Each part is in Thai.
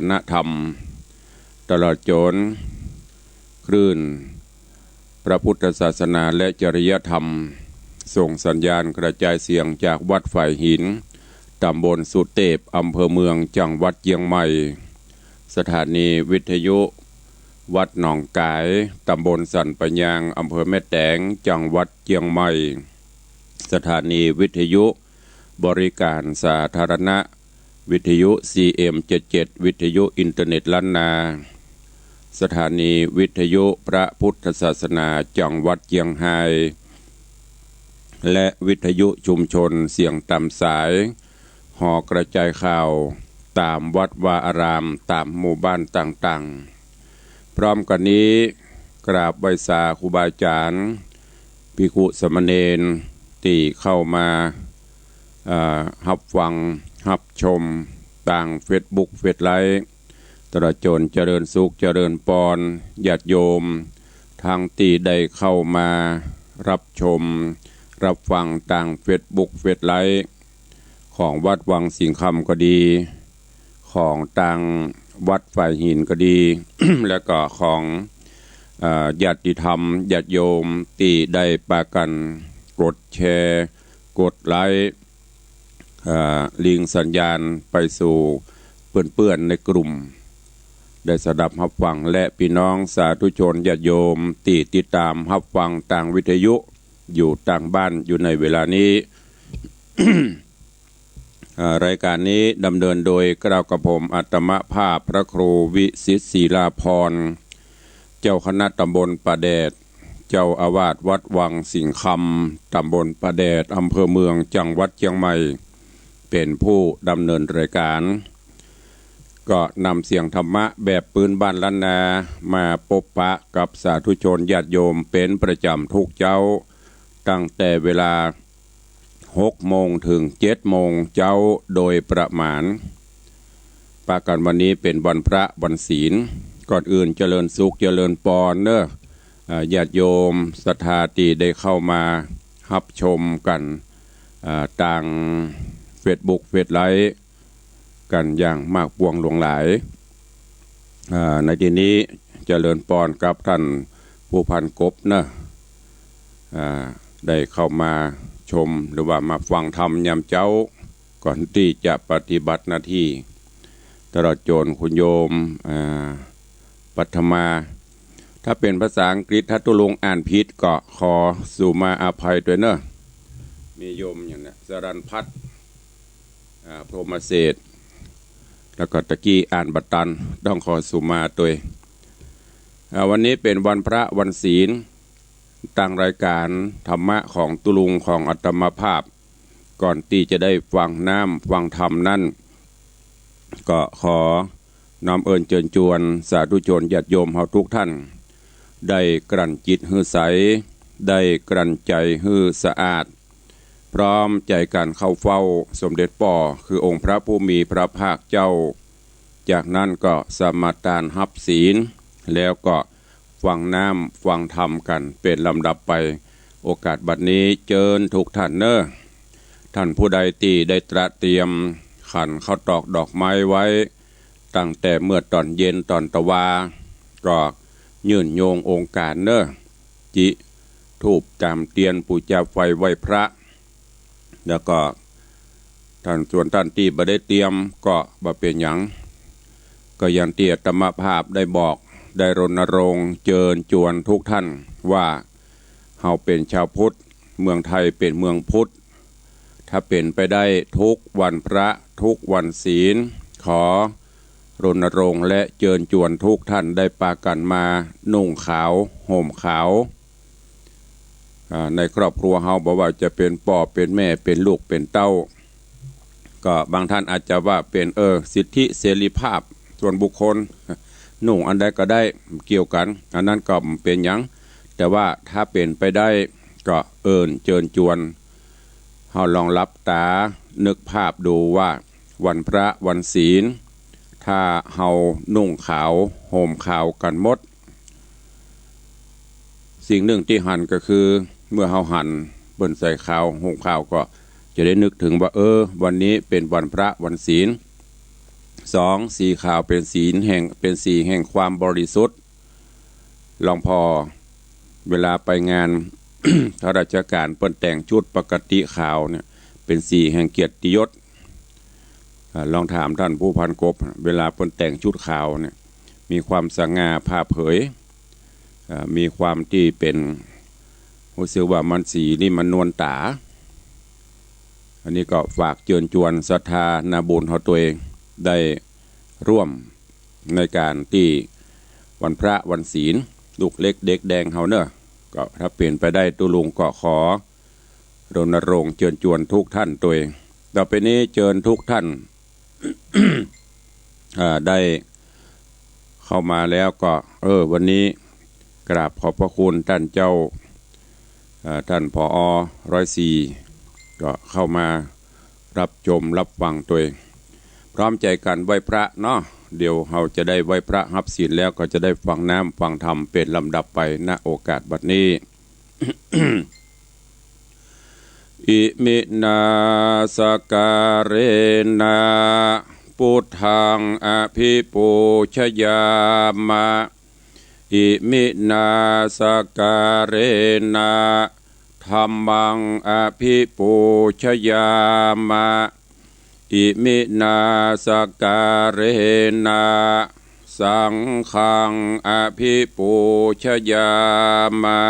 นธรรมตลอดจนคลื่นพระพุทธศาสนาและจริยธรรมส่งสัญญาณกระจายเสียงจากวัดฝ่ายหินตำบลสุเทพอำเภอเมืองจังหวัดเชียงใหม่สถานีวิทยุวัดหนองกายตำบลสันปะยางอำเภอแม่แตงจังหวัดเชียงใหม่สถานีวิทยุบริการสาธารณะวิทยุ CM77 วิทยุอินเทอร์เน็ตล้านนาสถานีวิทยุพระพุทธศาสนาจังหวัดเชียงรายและวิทยุชุมชนเสียงตามสายห่อกระจายข่าวตามวัดวาอารามตามหมู่บ้านต่างๆพร้อมกันนี้กราบไหว้สาครูบาอาจารย์ภิกขุสามเณรที่เข้ามารับฟังรับชมต่างเฟซบุ๊กเฟซไลฟ์ตลอดจนเจริญสุขเจริญปอนญาติโยมทางที่ได้เข้ามารับชมรับฟังต่างเฟซบุ๊กเฟซไลฟ์ของวัดวังสิงห์คำก็ดีของต่างวัดฝ่ายหินก็ดี และก็ของญาติธรรมญาติโยมที่ได้ปากันกดแชร์กดไลค์ลิงก์สัญญาณไปสู่เพื่อนๆในกลุ่มได้สดับรับฟังและพี่น้องสาธุชนญาติโยมที่ติดตามรับฟังต่างวิทยุอยู่ต่างบ้านอยู่ในเวลานี้ รายการนี้ดำเนินโดยกล่าวกับผมอัตมภาพพระครูวิสิตศิลาภรณ์เจ้าคณะตำบลป่าแดดเจ้าอาวาสวัดวังสิงห์คำตำบลป่าแดดอำเภอเมืองจังหวัดเชียงใหม่เป็นผู้ดำเนินรายการก็นำเสียงธรรมะแบบปืนบ้านล้านนามาพบปะกับสาธุชนญาติโยมเป็นประจำทุกเจ้าตั้งแต่เวลา6 โมงถึง7 โมงเจ้าโดยประมาณปากันวันนี้เป็นวันพระวันศีลก่อนอื่นเจริญสุขเจริญปอนเนอะญาติโยมศรัทธาที่ได้เข้ามารับชมกันต่างเฟซบุ๊กเฟซไลฟ์กันอย่างมากปวงหลวงหลายในที่นี้เจริญปอนกับท่านผู้พันกบเนอะได้เข้ามาชมหรือว่ามาฟังธรรมยามเจ้าก่อนที่จะปฏิบัติหน้าที่ตลอดจนคุณโยมปัทมาถ้าเป็นภาษาอังกฤษถ้าตุลุงอ่านผิดก็ขอสู่มาอภัยด้วยเนอะมีโยมอย่างนี้สรันพัฒน์พรหมเศรษฐ์แล้วก็ตะกี้อ่านบัตตันต้องขอสู่มาตัววันนี้เป็นวันพระวันศีลตั้งรายการธรรมะของตุลุงของอัตมภาพก่อนที่จะได้ฟังน้ำฟังธรรมนั่นก็ขอน้อมเอิญเชิญชวนสาธุชนญาติโยมเฮาทุกท่านได้กลั่นจิตฮือใสได้กลั่นใจฮือสะอาดพร้อมใจการเข้าเฝ้าสมเด็จป่อคือองค์พระผู้มีพระภาคเจ้าจากนั้นก็สมาทานรับศีลแล้วก็ฟังน้ำฟังธรรมกันเป็นลำดับไปโอกาสบัดนี้เจิญทุกท่านเนอะท่านผู้ใดที่ได้ตระเตรียมขันข้าวตอกดอกไม้ไว้ตั้งแต่เมื่อตอนเย็นตอนตะวาก็ยื่นโยงองค์การเนอะจิทูบจามเตียนปูชาไฟไหว้พระแล้วก็ท่านส่วนท่านที่บ่ได้เตรียมก็บ่เป็นหยังก็อย่างที่อาตมาภาพได้บอกได้รณรงค์เชิญชวนทุกท่านว่าเฮาเป็นชาวพุทธเมืองไทยเป็นเมืองพุทธถ้าเป็นไปได้ทุกวันพระทุกวันศีลขอรณรงค์และเชิญชวนทุกท่านได้ปากันมานุ่งขาวห่มขาวในครอบครัวเฮาบอกว่าจะเป็นพ่อเป็นแม่เป็นลูกเป็นเต้าก็บางท่านอาจจะว่าเป็นสิทธิเสรีภาพส่วนบุคคลนุ่งอันใดก็ได้เกี่ยวกันอันนั้นก็เป็นหยังแต่ว่าถ้าเป็นไปได้ก็เชิญชวนเฮาลองรับตานึกภาพดูว่าวันพระวันศีลถ้าเฮานุ่งขาวห่มขาวกันหมดสิ่งหนึ่งที่หันก็คือเมื่อเฮาหันเบิ่นใส่ขาวห่มขาวก็จะได้นึกถึงว่าวันนี้เป็นวันพระวันศีล 2. สีขาวเป็นสีแห่งความบริสุทธิ์หลวงพ่อเวลาไปงาน ข้าราชการเปิ้นแต่งชุดปกติขาวเนี่ยเป็นสีแห่งเกียรติยศลองถามท่านผู้พันกบเวลาเปิ้นแต่งชุดขาวเนี่ยมีความสง่าผ่าเผยมีความที่เป็นรู้สึกว่ามันสีนี่มันนวลตาอันนี้ก็ฝากเชิญชวนศรัทธานาบุญของตัวเองได้ร่วมในการที่วันพระวันศีลลูกเล็กเด็กแดงเฮาเนอะก็ถ้าเปลี่ยนไปได้ตุลุงก็ขอรณรงค์เชิญชวนทุกท่านตัวเองต่อไปนี้เชิญทุกท่าน ได้เข้ามาแล้วก็วันนี้กราบขอบพระคุณท่านเจ้าท่านผอ. 104ก็เข้ามารับชมรับฟังตัวเองพร้อมใจกันไหว้พระเนาะเดี๋ยวเราจะได้ไหว้พระรับศีลแล้วก็จะได้ฟังน้ำฟังธรรมเป็นลำดับไปณโอกาสบัดนี้ อิมินาสการเรนะพุทธังอภิปูชยามะอิมินาสการเรนะธัมมังอภิปูชยามะอิมินาสการเรนะสังฆังอภิปูชยามะ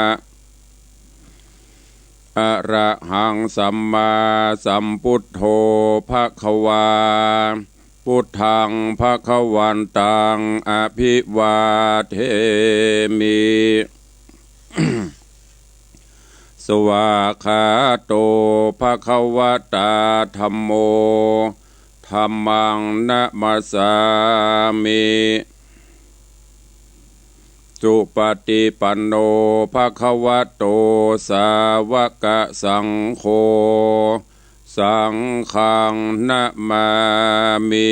อะระหังสัมมาสัมพุทโธภควาพุทธังภควันตังอภิวาเทมิ สวากขาโตภควตาธัมโมธัมมังนะมัสสามิสุปฏิปันโนภควโตสาวกสังโฆสังฆังนะมามิ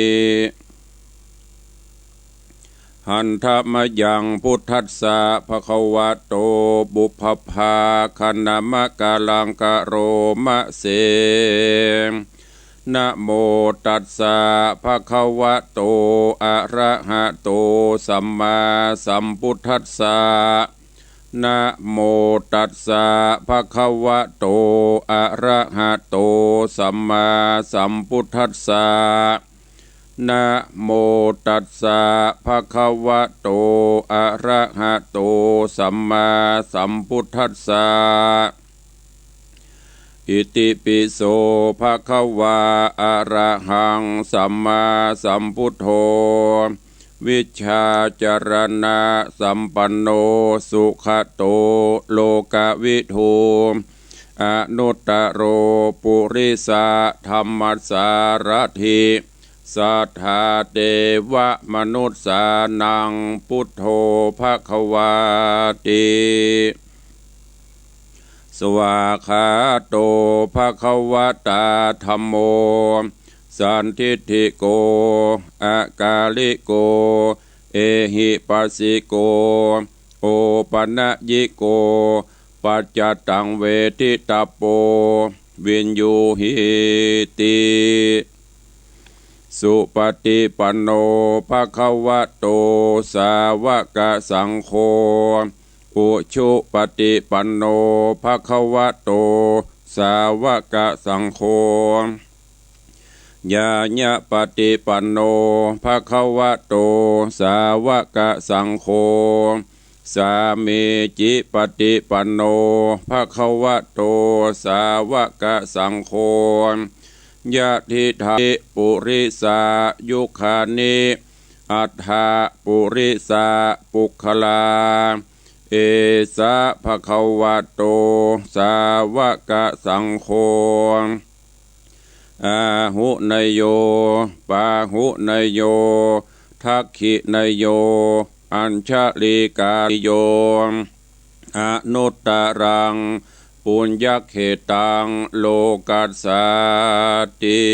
หันธมยังพุทธัสสะภควโตบุพภาคณมะกาลังกะโรมะเสนะโมตัสสะภควโตอะระหะโตสัมมาสัมพุทธัสสะนะโมตัสสะภควโตอะระหะโตสัมมาสัมพุทธัสสะนะโมตัสสะภควโตอะระหะโตสัมมาสัมพุทธัสสะอิติปิโสภควาอะระหังสัมมาสัมพุทโธวิชชาจรณะสัมปันโนสุขโตโลกวิทูอนุตตโรปุริสะธรรมสารถิสัทธาเทวมนุษย์สานังพุทโธภควาติสวากขาโตภควตาธัมโมสันทิฏฐิโกอากาลิโกเอหิปัสสิโกโอปัญญิโกปัจจตังเวทิตาโปวินยูหิติสุปฏิปันโนภควโตสาวกสังโฆอุชุปฏิปันโนภควโตสาวกสังโฆญาญะปฏิปันโนภควโตสาวกสังโฆสามีจิปฏิปันโนภควโตสาวกสังโฆญาติทาปุริสายุคานิอัฏฐาปุริสาปุคลาเอสะภควโตสาวกสังโฆอาหุนยโยปาหุนยโยทักขินยโยอัญชลิกาโยอนุตตรังปุญญเขตังโลกัสสติ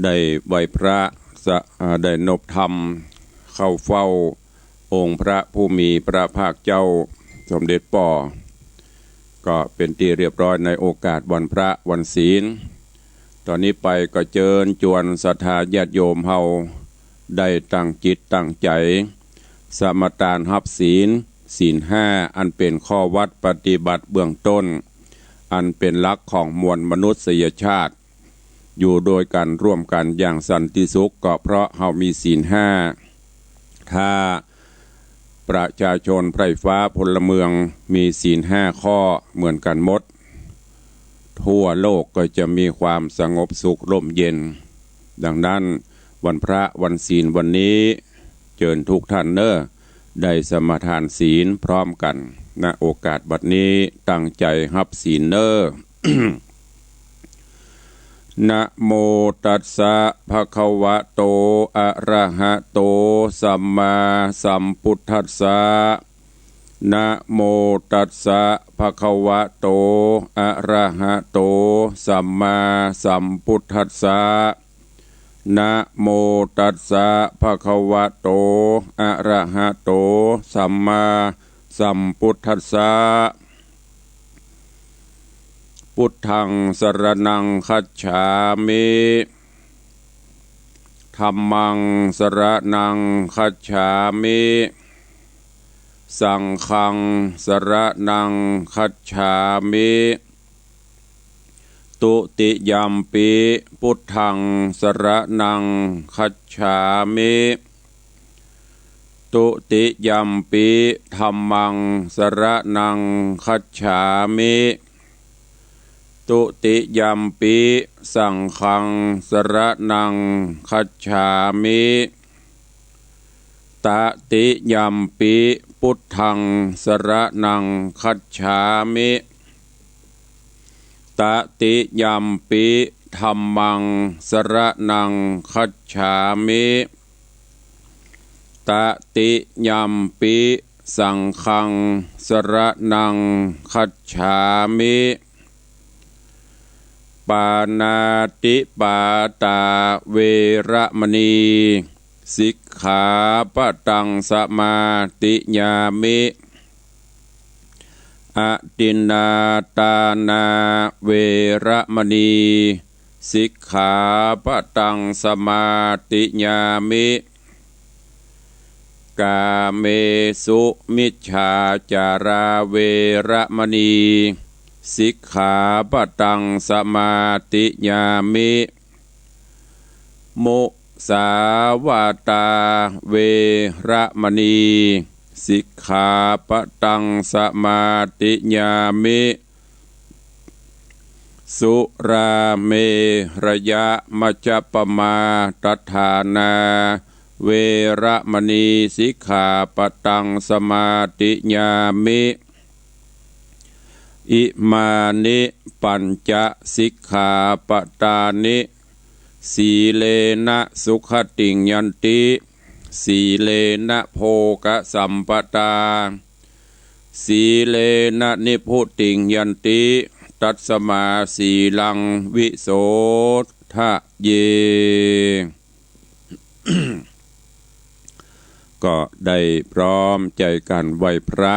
ได้ไหว้พระได้นบธรรมเข้าเฝ้าองค์พระผู้มีพระภาคเจ้าสมเด็จป่อก็ ก็เป็นที่เรียบร้อยในโอกาสวันพระวันศีลตอนนี้ไปก็เชิญชวนศรัทธาญาติโยมเฮาได้ตั้งจิตตั้งใจสมทานรับศีล 5อันเป็นข้อวัดปฏิบัติเบื้องต้นอันเป็นหลักของมวลมนุษยชาติอยู่โดยกันร่วมกันอย่างสันติสุขก็เพราะเฮามีศีล 5ถ้าประชาชนไพร่ฟ้าพลเมืองมีศีล 5ข้อเหมือนกันหมดทั่วโลกก็จะมีความสงบสุขร่มเย็นดังนั้นวันพระวันศีลวันนี้เชิญทุกท่านได้สมาทานศีลพร้อมกันณโอกาสบัดนี้ตั้งใจรับศีลนะโมตัสสะภะคะวะโตอะระหะโตสัมมาสัมพุทธัสสะนะโมตัสสะภะคะวะโตอะระหะโตสัมมาสัมพุทธัสสะนะโมตัสสะภะคะวะโตอะระหะโตสัมมาสัมพุทธัสสะพุทธังสรณังคัจฉามิธัมมังสรณังคัจฉามิสังฆังสรณังคัจฉามิตุติยัมปิพุทธังสรณังคัจฉามิตุติยัมปิธัมมังสรณังคัจฉามิตุติยัมปิสังฆังสรณังคัจฉามิตติยัมปิพุทธังสรณังคัจฉามิตติยัมปิธัมมังสรณังคัจฉามิตติยัมปิสังฆังสรณังคัจฉามิปานาติปาตาเวระมณีสิกขาปะตังสมาติญามิอตินนาตานาเวระมณีสิกขาปะตังสมาติญามิกาเมสุมิจฉาจาราเวระมณีสิกขาปะตังสมาติญามิมุสาวาตาเวระมณีสิกขาปะตังสมาติญามิสุราเมระยะมัจจปมาตัฏฐานาเวระมณีสิกขาปะตังสมาติญามิอิมานิปัญจสิกขาปทานิสีเลนะสุขติงยันติสีเลนะโภกสัมปตาสีเลนะนิพุติงยันติตัสสมาสีลังวิโสทะเย ก็ได้พร้อมใจกันไหว้พระ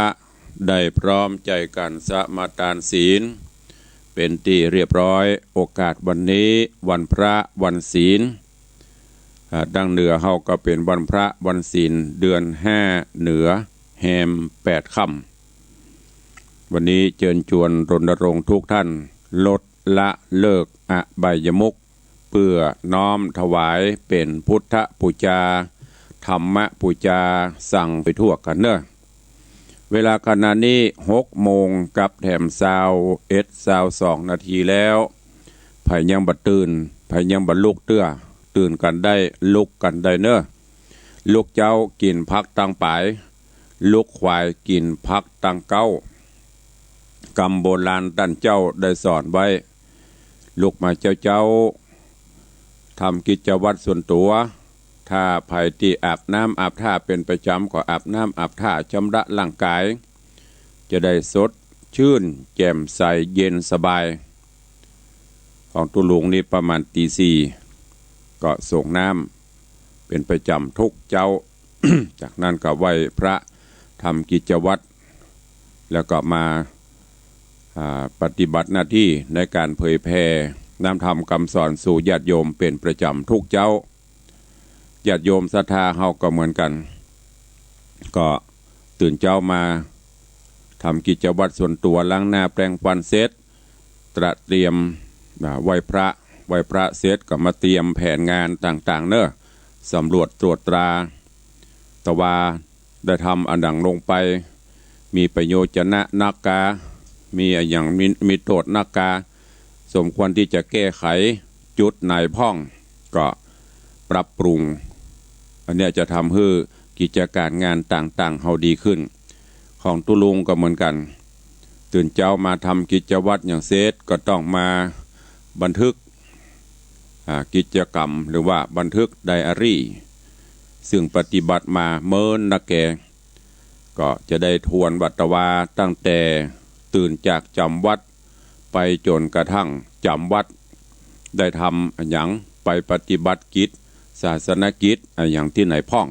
ได้พร้อมใจกันสมาทานศีลเป็นที่เรียบร้อยโอกาสวันนี้วันพระวันศีลดังเหนือเฮาก็เป็นวันพระวันศีลเดือน5เหนือแฮม8ค่ำวันนี้เชิญชวนรณรงค์ทุกท่านลดละเลิกอบายมุขเพื่อน้อมถวายเป็นพุทธปูชาธรรมปูชาสั่งไปทั่วกันเนอะเวลาขณะนี้6 โมงกับแถม22 นาทีแล้วไผยังบัดตื่นไผยังบัดลุกตื่นกันได้ลุกกันได้เนอะลูกเจ้ากินพักตังปายลูกควายกินพักตังเก้ากำโบราณท่านเจ้าได้สอนไว้ลูกมาเจ้าทำกิจวัตรส่วนตัวถ้าไผที่อาบน้ำอาบท่าเป็นประจำก็อาบน้ำอาบท่าชำระร่างกายจะได้สดชื่นแจ่มใสเย็นสบายของตุลุงนี่ประมาณตี 4ก็ส่งน้ำเป็นประจำทุกเจ้า จากนั้นก็ไหว้พระทำกิจวัตรแล้วก็มา ปฏิบัติหน้าที่ในการเผยแผ่นำธรรมคำสอนสู่ญาติโยมเป็นประจำทุกเจ้าญาติโยมศรัทธาเฮาก็เหมือนกันก็ตื่นเจ้ามาทำกิจวัตรส่วนตัวล้างหน้าแปรงฟันเสร็จเตรียมไหว้พระเสร็จก็มาเตรียมแผนงานต่างๆเนอะสำรวจตรวจตราตะวาได้ทำอันดังลงไปมีประโยชน์นะนักกามีอย่างมีโทษนักกาสมควรที่จะแก้ไขจุดไหนพ่องก็ปรับปรุงอันนี้จะทำให้กิจการงานต่างๆเฮาดีขึ้นของตุลุงก็เหมือนกันตื่นเจ้ามาทำกิจวัตรอย่างเซตก็ต้องมาบันทึกกิจกรรมหรือว่าบันทึกไดอารี่ซึ่งปฏิบัติมาเมินนักแกก็จะได้ทวนวัตวาตั้งแต่ตื่นจากจำวัดไปจนกระทั่งจำวัดได้ทำอย่างไปปฏิบัติกิจศาสนกิจอย่างที่ไหนพ่อง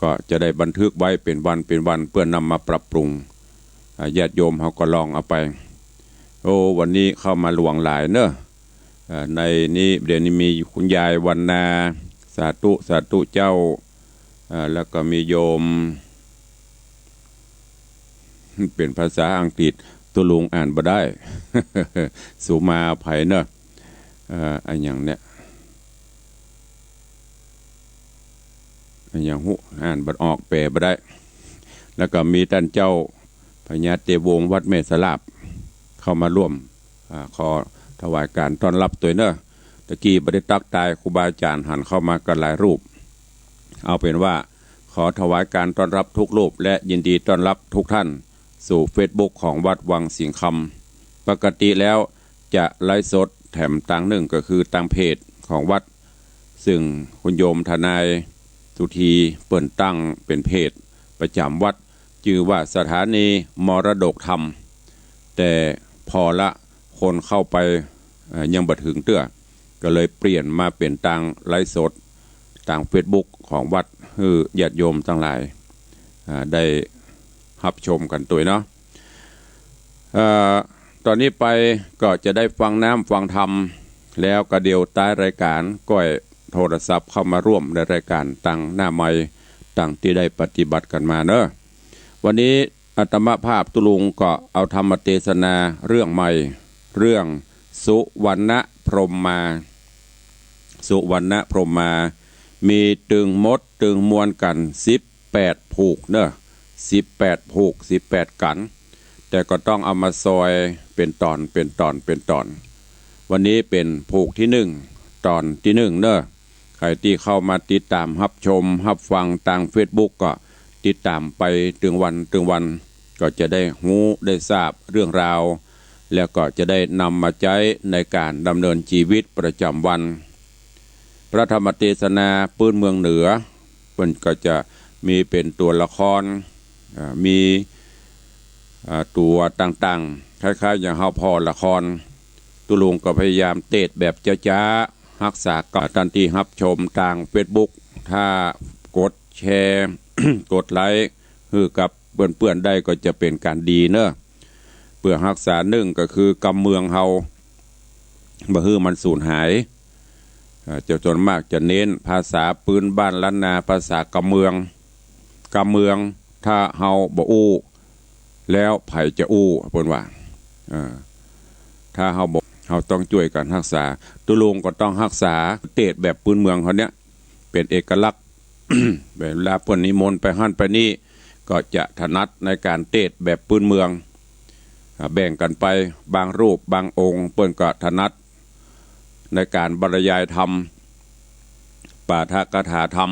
ก็จะได้บันทึกไว้เป็นวันเพื่อนำมาปรับปรุงญาติโยมเขาก็ลองเอาไปโอ้วันนี้เข้ามาหลวงหลายเนอะในนี้เดี๋ยวนี้มีคุณยายวันนาสาธุเจ้าแล้วก็มีโยมเป็นภาษาอังกฤษตัวลุงอ่านบ่ได้ สุมาไผเนอะอันอย่างเนี้ยอันอย่างหูอ่านบ่ออกแปลบ่ได้แล้วก็มีท่านเจ้าพญาเตวงศ์วัดเมสลาบเข้ามาร่วมขอถวายการต้อนรับตัวเนอะตะกี้บ่ได้ตักตายครูบาอาจารย์หันเข้ามากันหลายรูปเอาเป็นว่าขอถวายการต้อนรับทุกรูปและยินดีต้อนรับทุกท่านสู่ Facebook ของวัดวังสิงห์คำปกติแล้วจะไลฟ์สดแถมต่างหนึ่งก็คือต่างเพจของวัดซึ่งคุณโยมทนายสุธีเปิ่นตั้งเป็นเพจประจำวัดชื่อว่าสถานีมรดกธรรมแต่พอละคนเข้าไปยังบ่ถึงเตื้อก็เลยเปลี่ยนมาเป็นต่างไลฟ์สดต่าง Facebook ของวัดคือญาติโยมทั้งหลายได้รับชมกันตัวเนาะตอนนี้ไปก็จะได้ฟังน้ำฟังธรรมแล้วก็เดียวใต้รายการก้อยโทรศัพท์เข้ามาร่วมในรายการตั้งหน้าไม้ตั้งที่ได้ปฏิบัติกันมาเนอะวันนี้อาตมาภาพตุลุงก็เอาธรรมเทศนาเรื่องใหม่เรื่องสุวรรณพรหมมามีตึงมดตึงมวลกัน18ผูกเนอะ18ผูก18กันแต่ก็ต้องเอามาซอยเป็นตอนวันนี้เป็นผูกที่1ตอนที่1เนอะใครที่เข้ามาติดตามรับชมรับฟังทาง Facebook ก็ติดตามไปถึงวันก็จะได้หูได้ทราบเรื่องราวแล้วก็จะได้นำมาใช้ในการดำเนินชีวิตประจำวันพระธรรมเทศนาปื้นเมืองเหนือมันก็จะมีเป็นตัวละครมีตัวต่างๆคล้ายๆอย่างเฮาพอละครตุลุงก็พยายามเตะแบบจ้าๆรักษาก่อนทันที่รับชมทาง Facebook ถ้ากดแชร์ กดไลค์คือกับเพื่อนๆได้ก็จะเป็นการดีเนอะเพื่อรักษาก็คือกำเมืองเฮาบ่ฮื้อมันสูญหายจะส่วนมากจะเน้นภาษาปืนบ้านล้านนาภาษากำเมืองถ้าเฮาบ่อู้แล้วไผจะอู้เพิ่นว่าถ้าเฮาบ่เฮาต้องช่วยกันรักษาตุลุงก็ต้องรักษาเตะแบบปืนเมืองเขาเนี้ยเป็นเอกลักษณ์ เวลาเพิ่นนิมนต์ไปหั่นไปนี่ก็จะถนัดในการเตะแบบปืนเมืองแบ่งกันไปบางรูปบางองค์เพิ่นก็ถนัดในการบรรยายธรรมปาฐกถาธรรม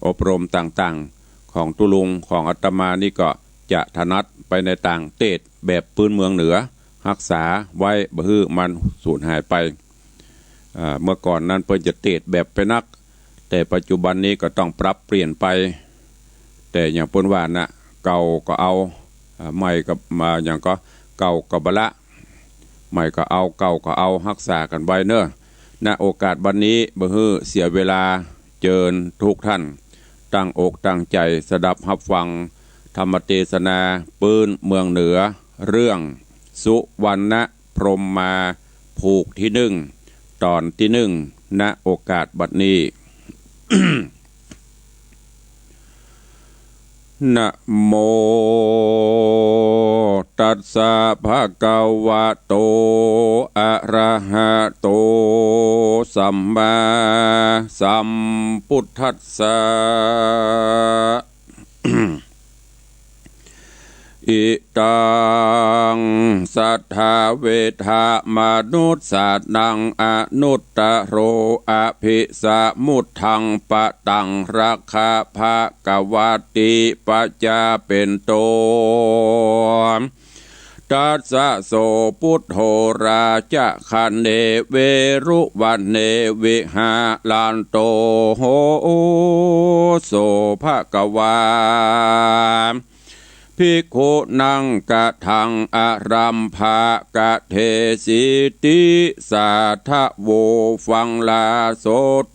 อบรมต่างๆของตุลุงของอาตมานี่ก็จะถนัดไปในต่างเตศแบบพื้นเมืองเหนือรักษาไว้บ่ฮื้อมันสูญหายไปเมื่อก่อนนั้นเพิ่นจะเตศแบบไปนักแต่ปัจจุบันนี้ก็ต้องปรับเปลี่ยนไปแต่อย่างเพิ่นว่านะเก่าก็เอาใหม่กับมาอย่างก็เก่าก็บ่ละใหม่ก็เอาเก่าก็เอารักษากันไว้เนอะณโอกาสบัดนี้บ่ฮื้อเสียเวลาเจิญทุกท่านตั้งอกตั้งใจสดับรับฟังธรรมเทศนาปืนเมืองเหนือ เรื่องสุวรรณพรหมมาผูกที่หนึ่งตอนที่หนึ่งณโอกาสบัดนี้ นะโมตัสสะภะคะวะโตอะระหะโตสัมมาสัมพุทธัสสะ อิตังสัทธาเวทามนุษย์สัตนังอนุตตโรอภิสมุทธังปะตังราคาภะกวาติปัจจาเป็นโตตัสสะโสพุทโธราจะคันเนเวรุวันเนวิหาลันโตโหโสภะกวาภิกขุนังกะทังอารัมภากะเทสิติสาทะโวฟังลาโส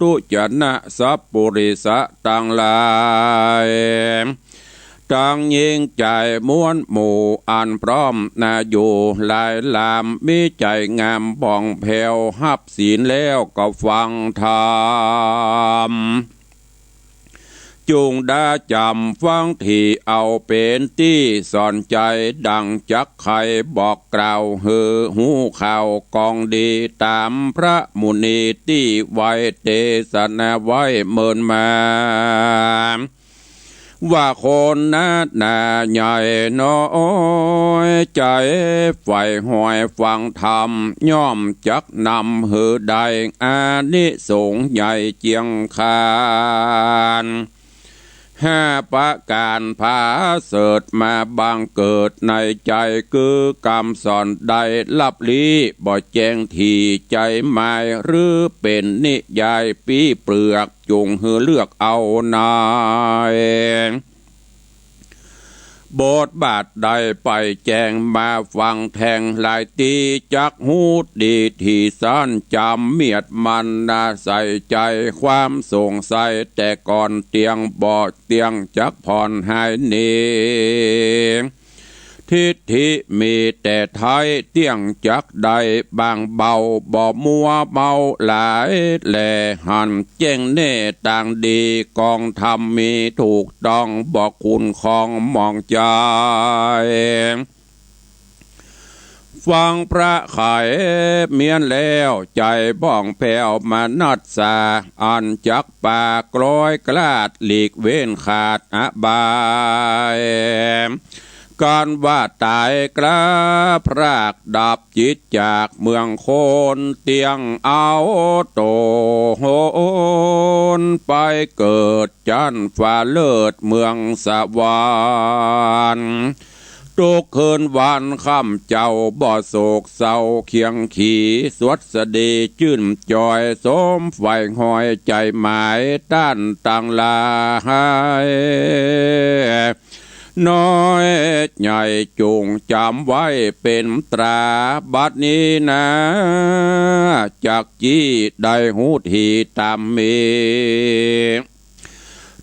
ตุจนะสัพปุริสะตังลายตังยิงใจม้วนหมู่อันพร้อมนาอยู่ลายลามมีใจงามบ่องแผ่วหับศีลแล้วก็ฟังธรรมจุงได้จำฟังที่เอาเป็นที่สอนใจดังจักไข่บอกกล่าวเฮือหูข่าวกองดีตามพระมุนีที่ไว้เทศนาไว้เมินมาว่าคนนาใหญ่น้อยใจไฟหอยฟังธรรมย่อมจักนำหือใดอานิสงส์ใหญ่เจียงคานห้าประการพาเสดมาบังเกิดในใจคือกรรมสอนใดลับลี้บ่แจ้งทีใจหมายหรือเป็นนิยายปีเปลือกจงหือเลือกเอานายบทบาทใดไปแจงมาฟังแทงลายตีจักหูดีที่ซ่านจำเมียดมันน่าใส่ใจความสงสัยแต่ก่อนเตียงบ่เตียงจักผ่อนหายนี้ทิฏฐิมีแต่ไทยเตียงจักใดบางเบาบ่มัวเมาหลายแลหันเจ้งเน่ต่างดีกองธรรมมีถูกต้องบอกคุณของมองใจฟังพระไข่เมียนแล้วใจบ้องแผ่วมานัดสาอันจักปากร้อยกลาดหลีกเว้นขาดอบายการว่าตายกระพรากดับจิตจากเมืองโคนเตียงเอาโตโหนไปเกิดจันฟ้าเลิศเมืองสวรรค์ทุกคืนวันค่ำเจ้าบ่โศกเศร้าเคียงขี่สวดสดีชื่นจอยสมไฟหอยใจหมายต้านต่างลายน้อยใหญ่จงจำไว้เป็นตราบัดนี้นะจากจี้ได้หูทีตามมี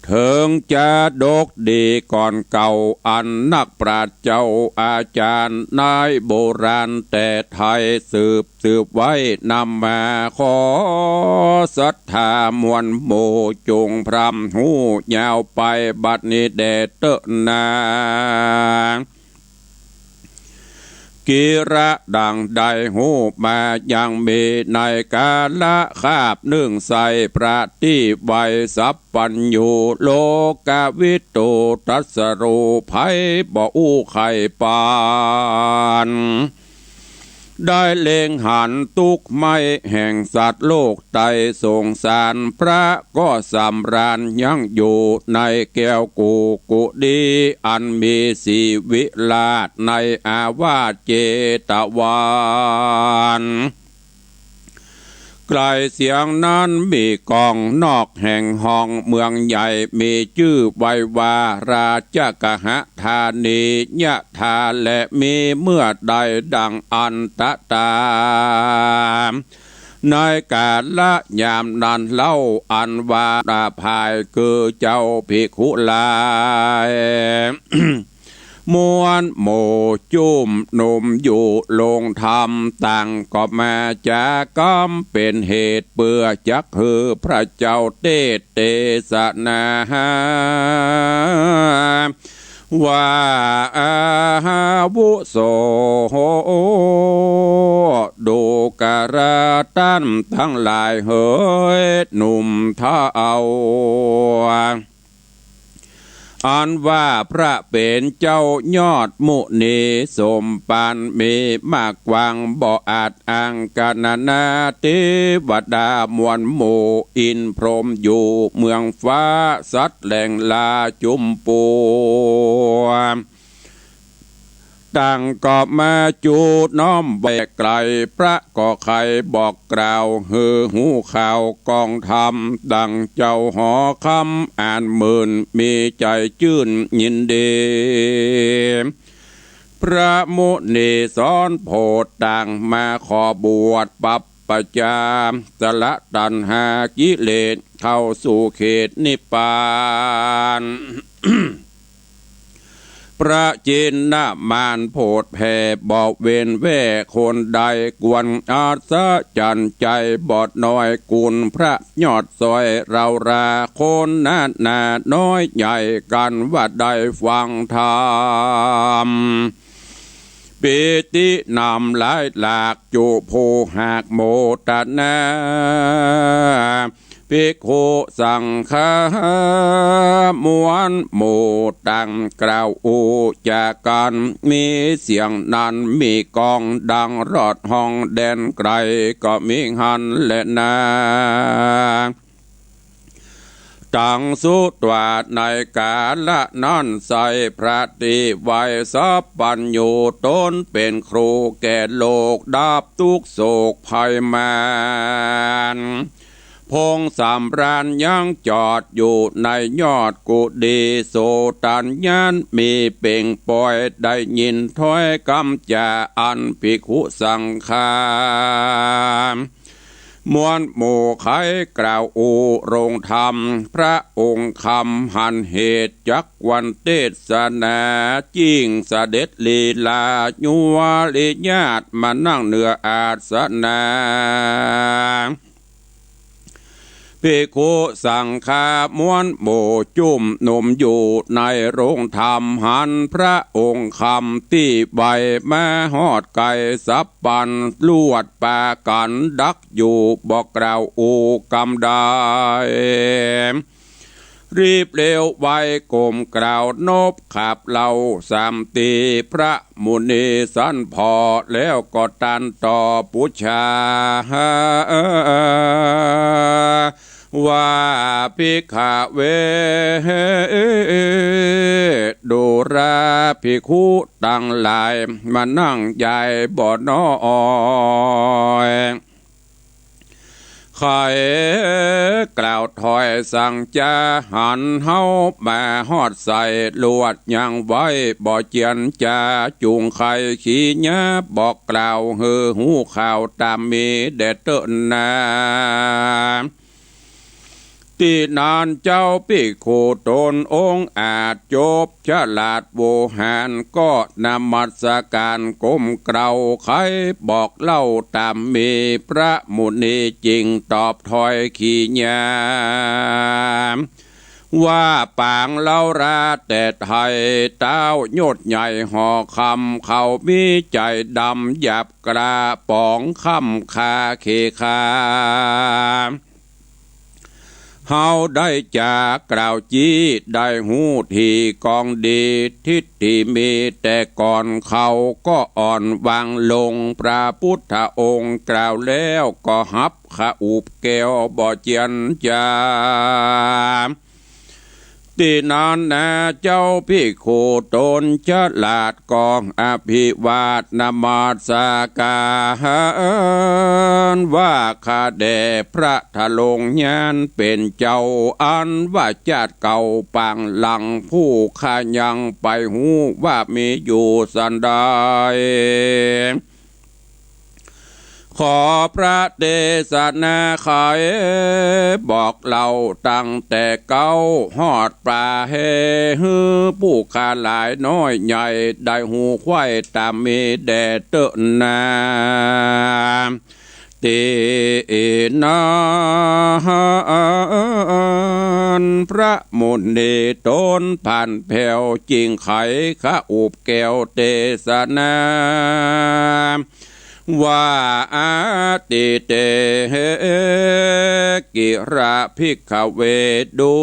เถิงจะดกดีก่อนเก่าอันนักปราชญ์เจ้าอาจารย์นายโบราณแต่ไทยสืบไว้นำมาขอศรัทธามวลโมจงพรำหูยาวไปบัดนี้แดเตนากิระดังใดหูมายังมีในกาละคาบนึ่งใส่ประที่ใบสัพปัญญูโลกวิตูตัสรูภัยบ่อู้ไข่ปานได้เล็งหันทุกไม้แห่งสัตว์โลกไตสงสารพระก็สำราญยังอยู่ในแก้วกุดีอันมีสีวิลาศในอาวาสเจตวานไกลเสียงนั้นมีกองนอกแห่งห้องเมืองใหญ่มีชื่อไว้ว่าราชกหธานียะธาและมีเมื่อใดดังอันตตาในกาลละยามนั้นเล่าอันว่าดาภายคือเจ้าภิกขุลาย มวนโมจุ่มหนุ่มอยู่ลงธรรมต่างก็มาจากกรรมเป็นเหตุเปื่อจักคือพระเจ้าเตสนาว่าวุโสดูการะตันทั้งหลายเฮ้ยหนุ่มท่าเอาอันว่าพระเป็นเจ้ายอดมุนีสมปานมีมากกวางบ่อาจอังกนานาเทวดามวลหมู่อินพรหมอยู่เมืองฟ้าสัตว์แหล่งลาจุมปูตั้งก็มาจูดน้อมแบกไกลพระก็ใครบอกกล่าวฮือหูข่าวกองธรรมดังเจ้าหอคำอ่านหมื่นมีใจชื่นยินดีพระมุนีสอนโพดต่างมาขอบวชปัปปจาสละตัณหากิเลสเข้าสู่เขตนิพพาน พระจินนามานโพดแผ่บอกเวนแว่คนใดกวนอาสะจันใจบอดน้อยกุลพระยอดซอยเราราคนนาน้อยใหญ่กันว่าได้ฟังธรรมปิตินำหลายหลากจุโพหากโมตนาภิกขุสังฆามวนหมู่ตังกล่าวอูจากกันมีเสียงนั้นมีกองดังรอดห้องแดนไกลก็มีหันและนาตังสุตวาดในกาละนั้นใส่พระติไว้สัพปัญญูตนเป็นครูแก่โลกดับทุกโศกภัยมานพงสามรานยังจอดอยู่ในยอดกุฏิโสตัญญานมีเป่งปล่อยได้ยินถ้อยคำจาอันภิกขุสังฆามวลหมู่ไขกล่าวอูโรงธรรมพระองค์คำหันเหตุจักวันเทศนาจิ้งเสด็จลีลาญัวลิญาติมานั่งเหนืออาสนะภิกขุสังฆามวลหมู่จุ่มหนุ่มอยู่ในโรงธรรมหันพระองค์คำที่ใบมาหอดไก่สับปันลวดปากันดักอยู่บอกกล่าวอูกำได้รีบเร็วไวกลมกล่าวนบขับเหล่าสามตีพระมุนีสันพอแล้วก็ตันต่อปุชาว่าภิกขเวดูราภิกขุตั้งหลายมานั่งใหญ่บ่อน้อยใครกล่าวถอยสั่งจะหันเฮามาฮอดใส่ลวดยังไว้บ่เจียนจะจุงใครขี้เนี้ยบอกกล่าวฮือหูข่าวตามมีเด็ดเตนาที่นานเจ้าภิกขุตนองค์อาจจบฉลาดโวหารก็นมัสการก้มเกลาใครบอกเล่าตามมีพระมุนีจริงตอบถอยขี้ญาว่าปางเล่าราแต่ไทยเต้ายดใหญ่ห่อคำเขามีใจดำหยาบกระป๋องคำคาเคคาเฮาได้จากกล่าวจี้ได้หูที่กองดีทิศที่มีแต่ก่อนเขาก็อ่อนวางลงพระพุทธองค์กล่าวแล้วก็หับขะอุบแก้วบ่เจียนจาที่นานนาเจ้าภิกขุตนฉลาดกองอภิวาทนมัสการว่าข้าแด่พระทะลงญาณเป็นเจ้าอันว่าจาดเก่าปางหลังผู้ข้ายังไปหูว่ามีอยู่สันใด ขอพระเดชนาไขบอกเล่าตั้งแต่เก้าหอดปลาเฮฮือผู้ขาหลายน้อยใหญ่ได้หูควายตามมีแดดเตนาเตนาพระมุนีต้นผ่านแผ่วจิงไขข้าอุบแก้วเตสนาว่าอาติเตกิราภิกขเวดู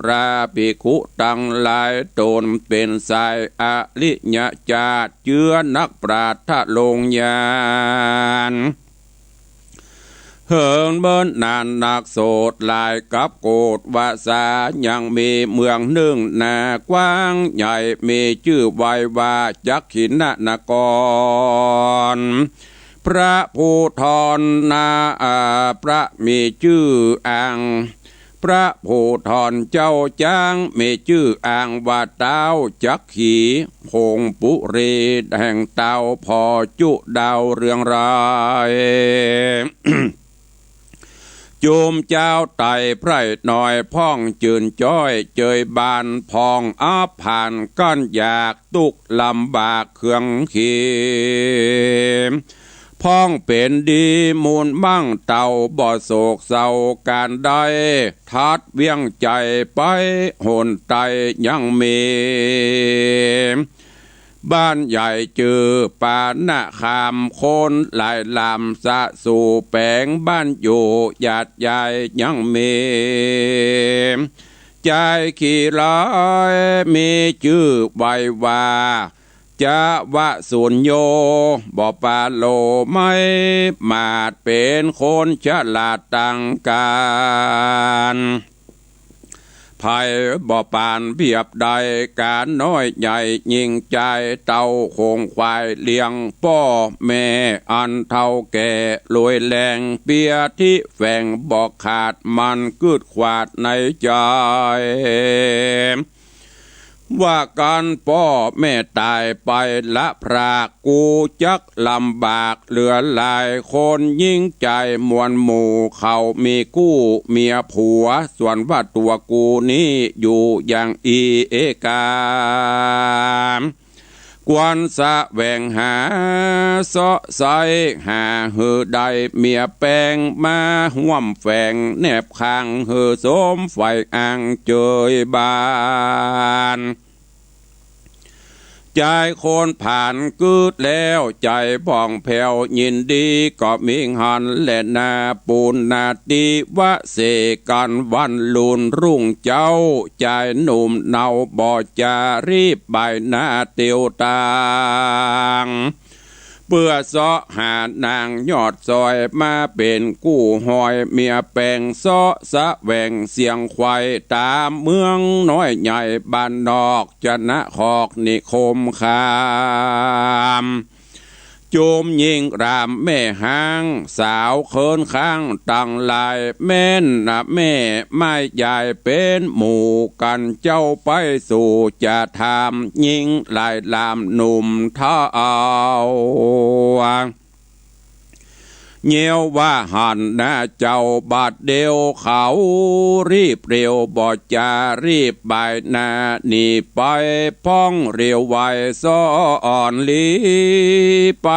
ราภิกขุตั้งหลายตนเป็นสายอริยญาติเชื้อนักปราชญ์ลงยานเฮิงเบิ้นนานนักโสดลายกับโกดวาสายังมีเมืองหนึ่งนากว้างใหญ่มีชื่อไว้ว่าจักขินนกรพระผู้ทรนาพระมีชื่ออังพระผู้ทรเจ้าจ้างมีชื่ออังว่าเต้าจักขีพงปุรีแห่งเต้าพอจุดาวเรืองราย โจมเจ้าไต่ไพร่หน่อยพ่องจืนจ้อยเจยบานพองอาผ่านก้อนอยากตุกลำบากเครื่องขีพ้องเป็นดีมูลมั่งเต่าบ่โศกเศร้าการใดทัดเวียงใจไปหนไตยังมีบ้านใหญ่จือปานะคามโคนหลายลำสะสู่แปลงบ้านอยู่หยาดใหญ่ยังมีใจขี่ร้อยมีชื่อใบว่าจะวะสุญโยบ่ปาโลไม่มาดเป็นคนฉลาดตังการภัยบ่ปานเพียบใดการน้อยใหญ่ยิ่งใจเต่าคงควายเลี้ยงพ่อแม่อันเท่าแก่รวยแรงเปียที่แฝงบอกขาดมันกึดขวาดในใจว่าการพ่อแม่ตายไปละพรากกูจักลำบากเหลือหลายคนยิ่งใจมวลหมู่เขามีกู้เมียผัวส่วนว่าตัวกูนี้อยู่อย่างเอกากวนสะแหวงหาเสาะใสหาหือใดเมียแปงมาห่วมแฝงแนบข้างหือสมไฟอ่างเจยบานใจคนผ่านกึดแล้วใจผ่องแผ้วยินดีก็มิงหันและนาปูนนาติวะเสกันวันลุนรุ่งเจ้าใจหนุ่มเนาบ่จารีบใบหน้าเตียวตางเพื่อเสาะหานางยอดซอยมาเป็นกู้หอยเมียแปงเสาะสะแหวงเสียงควายตามเมืองน้อยใหญ่บ้านนอกจะนะขอกนิคมคามโจมยิงรามแม่หางสาวเคินข้างตั้งลายแม่นแม่ไม่ใหญ่เป็นหมู่กันเจ้าไปสู่จะทำยิงลายลามหนุ่มเท้าเงียวว่าหันนะเจ้าบาดเดียวเขารีบเร็วบ่จารีบใบหน้าหนีไปพ้องเร็วไวซ้อนลีไป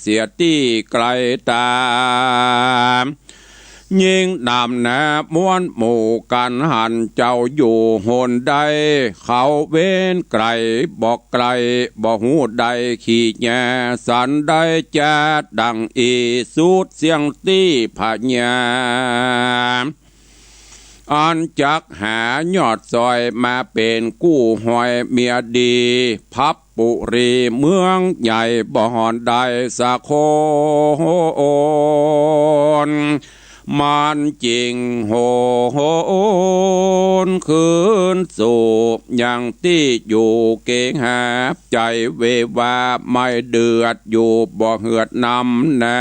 เสียที่ไกลตามยิ่งนำนาม้วนหมู่กันหันเจ้าอยู่หนใดเขาเว้นไกลบอกไกลบ่หูใดขี้แยสันใดจะดังอีสุดเสียงตีพญาอันจักหายอดซอยมาเป็นกู้หอยเมียดีพับปุรีเมืองใหญ่บ่หอนใดสะโคนมันจริงโหนคืนสู่ยังที่อยู่เก่งหาใจเววาไม่เดือดอยู่บ่เหือดนำนา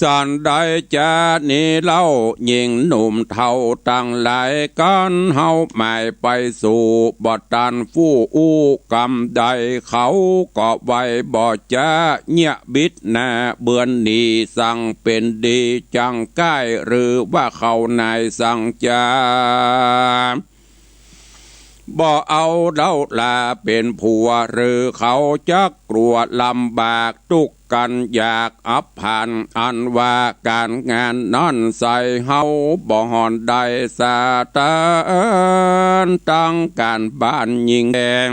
สันใดจะนี่เล่ายิงหนุ่มเท่าตั้งหลายกันเฮาหมายไปสู่บ่ตันฟู่อู้กำใดเขาก็ไว้บ่จะเงียบิดหน้าเบือนนีสั่งเป็นดีจังใกล้หรือว่าเขานายสั่งจาบ่เอาเล่าลาเป็นผัวหรือเขาจักกลัวลำบากทุกกันอยากอับผ่านอันว่าการงานนั่นใส่เฮาบ่หอนได้สาตานตั้งการบ้านยิงแดง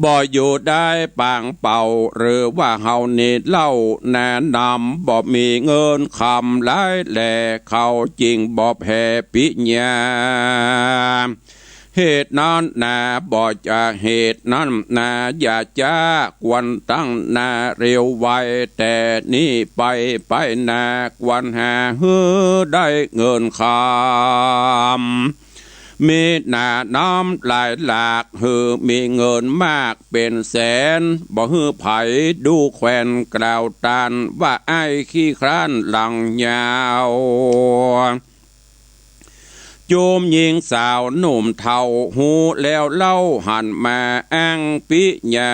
บ่อยู่ได้ปางเป่าหรือว่าเฮานี่เล่าแนะนำบ่มีเงินคำหลายแหล่เขาจริงบ่แพ้ปิญญาเหตุนั้นนาบ่จะเหตุนั้นนาอย่าจ้ากวนตั้งนาเร็วไวแต่นี่ไปนากวนหาฮือได้เงินคำมีหน้าน้ำหลายหลากฮือมีเงินมากเป็นแสนบ่ฮือไผดูแควนกล่าวตานว่าไอ้ขี้คร้านหลังยาวโยมหญิงสาวหนุ่มเทาหูแล้วเล่าหันมาอ้างปิญา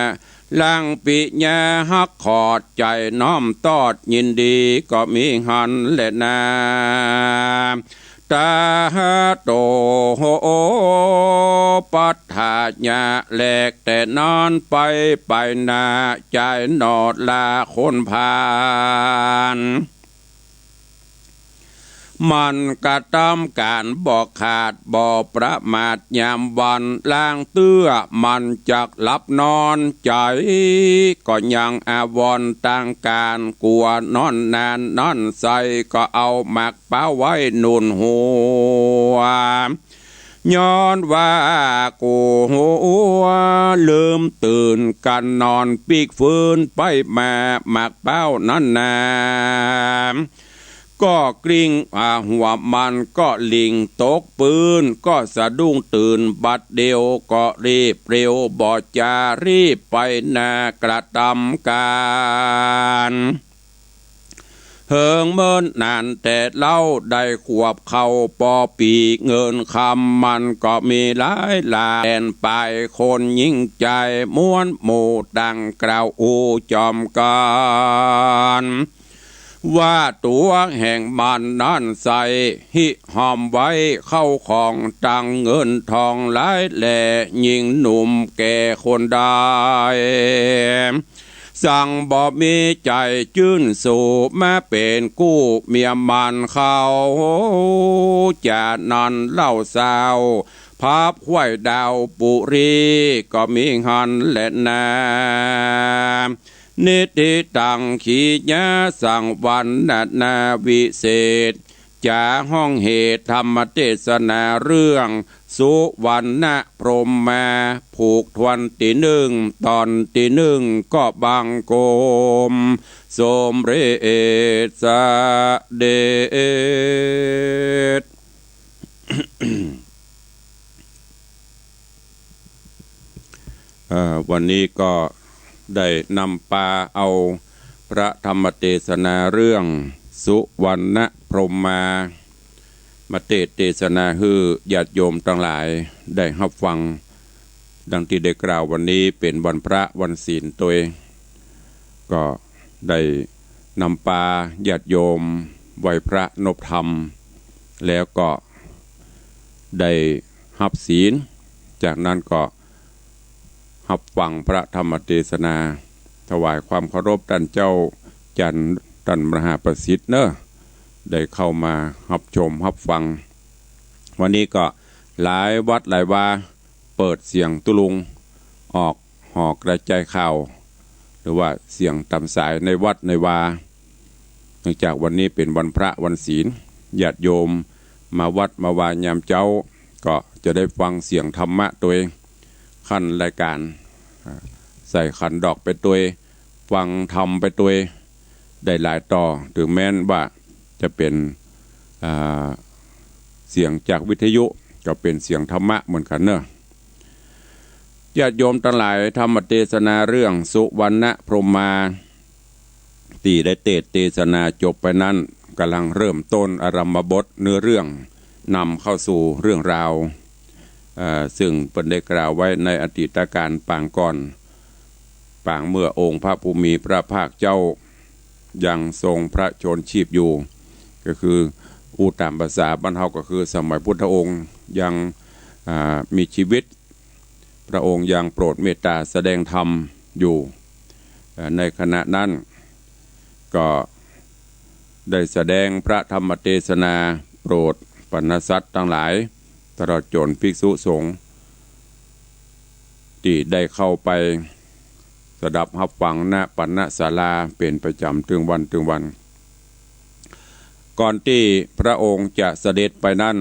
ลังปิญาฮักขอดใจน้อมตอดยินดีก็มีหันและนาตาโตโหปัฏฐาญาแหลกแต่นอนไปนาใจนอดลาคนพานมันกระทำการบอกขาดบ่ประมาทยามวันล่างเตื้อมันจักหลับนอนใจก็ยังอาวรต่างการกลัวนอนนานนอนใส่ก็เอาหมักป้าไว้นุนหัวย้อนว่ากูหัวลืมตื่นกันนอนปีกฟื้นไปมาหมักเป้านั่นนาก็กลิ้งหัวมันก็ลิงตกปืนก็สะดุ้งตื่นบัดเดียวก็รีบเร็วบ่จารีบไปนากระทำการเฮิงเมินนานแต่เล่าได้ขวบเข้าปอปีเงินคำมันก็มีหลายลาแอนไปคนยิ่งใจม้วนหมู่ดังกล่าวอูจอมกันว่าตัวแห่งมันนั่นใส่หิหอมไว้เข้าของตังเงินทองหลายแหล่ยิงหนุ่มแก่คนได้สั่งบ่มีใจจื้นสู่แม้เป็นกู้เมียมันเขาจะนอนเล่าสาวภาพห้วยดาวปุรีก็มีหันและนานิติตังขีญาสังวันนาวิเศษจาห้องเหตุธรรมเทศนาเรื่องสุวรรณพรหมมาผูกทวนตีหนึ่งตอนตีหนึ่งก็บังโกมสมเรศเดช วันนี้ก็ได้นำปาเอาพระธรรมเทศนาเรื่องสุวรรณพรหมมาเทศนาฮือญาติโยมทั้งหลายได้รับฟังดังที่ได้กล่าววันนี้เป็นวันพระวันศีลตัวเองก็ได้นำปาญาติโยมไหว้พระนบธรรมแล้วก็ได้รับศีลจากนั้นก็รับฟังพระธรรมเทศนาถวายความเคารพท่านเจ้าจันทร์ท่านมหาประสิทธิ์เนอะได้เข้ามารับชมรับฟังวันนี้ก็หลายวัดหลายว่าเปิดเสียงตุลุงออกหอกกระจายข่าวหรือว่าเสียงตามสายในวัดในวาเนื่องจากวันนี้เป็นวันพระวันศีลญาติโยมมาวัดมาวายามเจ้าก็จะได้ฟังเสียงธรรมะตัวเองขั้นรายการใส่ขันดอกไปตัวฟังธรรมไปตัวได้หลายต่อถึงแม้นว่าจะเป็นเสียงจากวิทยุก็เป็นเสียงธรรมะเหมือนกันเนอะญาติโยมทั้งหลายธรรมเทศนาเรื่องสุวรรณพรหมมา ตีได้เทศนาจบไปนั้นกำลังเริ่มต้นอารัมภบทเนื้อเรื่องนำเข้าสู่เรื่องราวซึ่งเป็นได้กล่าวไว้ในอดีตการปางก่อนปางเมื่อองค์พระภูมิพระภาคเจ้ายังทรงพระชนชีพอยู่ก็คืออูตามภาษาบ้านเฮาก็คือสมัยพุทธองค์ยังมีชีวิตพระองค์ยังโปรดเมตตาแสดงธรรมอยู่ในขณะนั้นก็ได้แสดงพระธรรมเทศนาโปรดปณสัตว์ทั้งหลายตลอดจนภิกษุสงฆ์ที่ได้เข้าไปสดับรับฟังณปณศาลาเป็นประจำถึงวันก่อนที่พระองค์จะเสด็จไปนั้น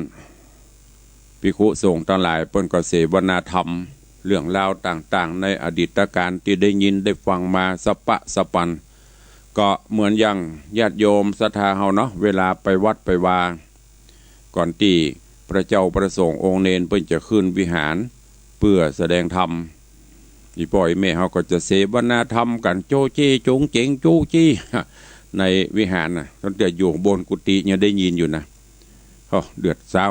ภิกษุสงฆ์ทั้งหลายเพิ่นก็เสวนาธรรมเรื่องราวต่างๆในอดีตการที่ได้ยินได้ฟังมาสปะสปันก็เหมือนอย่างญาติโยมศรัทธาเฮาเนาะเวลาไปวัดไปวาก่อนที่พระเจ้าประสงค์องค์เนนเพิ่นจะขึ้นวิหารเพื่อแสดงธรรมอีป่อยแม่เฮาก็จะเสวนาธรรมกันโจจี้จงเจ๋งจู้จี้ในวิหารน่ะตั้งแต่อยู่บนกุฏิยังได้ยินอยู่นะเดือดเศร้า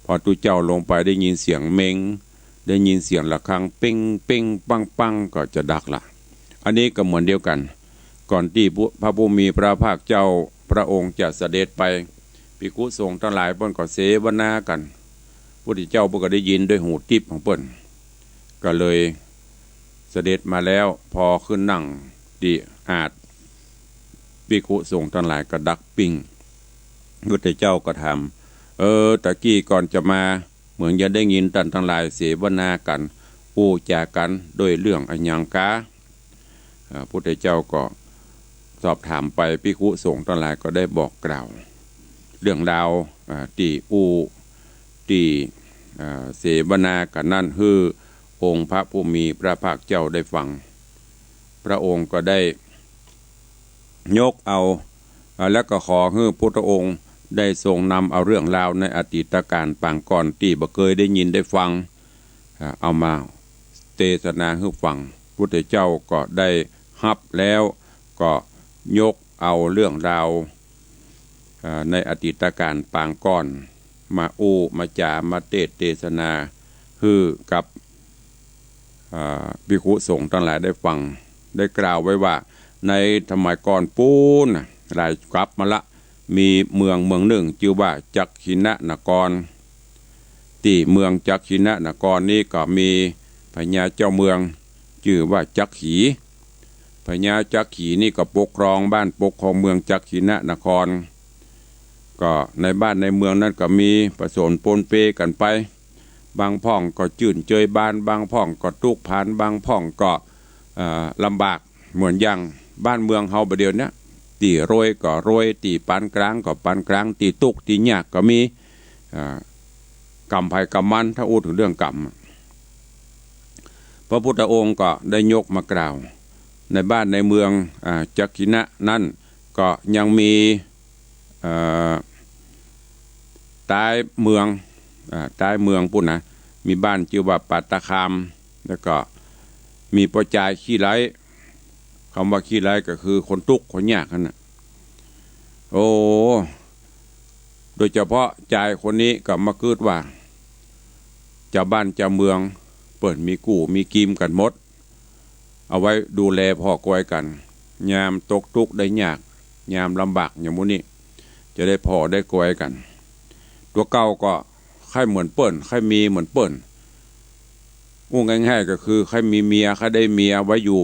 พอตุเจ้าลงไปได้ยินเสียงเมงได้ยินเสียงระฆังเป้งเป้งปังปังก็จะดักละอันนี้ก็เหมือนเดียวกันก่อนที่พระผู้มีพระภาคเจ้าพระองค์จะเสด็จไปภิกษุสงฆ์ทั้งหลายเพิ่นก็เสวนากันพระพุทธเจ้าเพิ่นก็ได้ยินด้วยหูทิพย์ของเพิ่นก็เลยเสด็จมาแล้วพอขึ้นนั่งดีอาจภิกษุสงฆ์ทั้งหลายก็ดักปิ้งพระพุทธเจ้าก็ถามตะกี้ก่อนจะมาเหมือนจะได้ยินท่านทั้งหลายเสวนากันพูดจากันด้วยเรื่องอัญญังกาพระพุทธเจ้าก็สอบถามไปภิกษุสงฆ์ทั้งหลายก็ได้บอกกล่าวเรื่องราวที่เสวนากันนั่นคือองค์พระผู้มีพระภาคเจ้าได้ฟังพระองค์ก็ได้ยกเอาแล้วก็ขอให้พุทธองค์ได้ทรงนำเอาเรื่องราวในอดีตการปางก่อนที่บ่เคยได้ยินได้ฟังเอามาเทศนาให้ฟังพุทธเจ้าก็ได้รับแล้วก็ยกเอาเรื่องราวในอดีตการปางก่อนมามาจามาเทศนาคือกับภิกษุสงฆ์ทั้งหลายได้ฟังได้กล่าวไว้ว่าในสมัยก่อนปูนหลายกลับมาละมีเมืองหนึ่งชื่อว่าจักขินะนครที่เมืองจักขินะนครนี้ก็มีพญาเจ้าเมืองชื่อว่าจักขีพญาจักขีนี่ก็ปกครองบ้านปกครองเมืองจักขินะนครก็ในบ้านในเมืองนั้นก็มีผสมปนเปกันไปบางพ่องก็จื่นเจยบ้านบางพ่องก็ทุกข์พันบางพ่องก็ลำบากเหมือนอย่างบ้านเมืองเฮาประเดี๋ยวนี้ตีโรยก็โรยตีปานกลางก็ปานกลางตีตุกตียากก็มีกรรมภัยกรรมมันถ้าพูดถึงเรื่องกรรมพระพุทธองค์ก็ได้ยกมากล่าวในบ้านในเมืองจักขินะนั่นก็ยังมีใต้เมืองปุ่นนะมีบ้านชื่อว่าปัตตคามแล้วก็มีประจายขี้ไร้คำว่าขี้ไร้ก็คือคนทุกข์คนยากนั่นนะโอ้โดยเฉพาะจายคนนี้ก็มาเกิดว่าเจ้าบ้านเจ้าเมืองเปิดมีกู้มีกีมกันหมดเอาไว้ดูแลพ่อกวยกันยามตกทุกข์ได้ยากยามลำบากอย่างมุนี้จะได้พ่อได้กวยกันตัวเก่าก็ใครเหมือนเปิ้นใครมีเหมือนเปิ้นง่ายๆก็คือใครมีเมียใครได้เมียไว้อยู่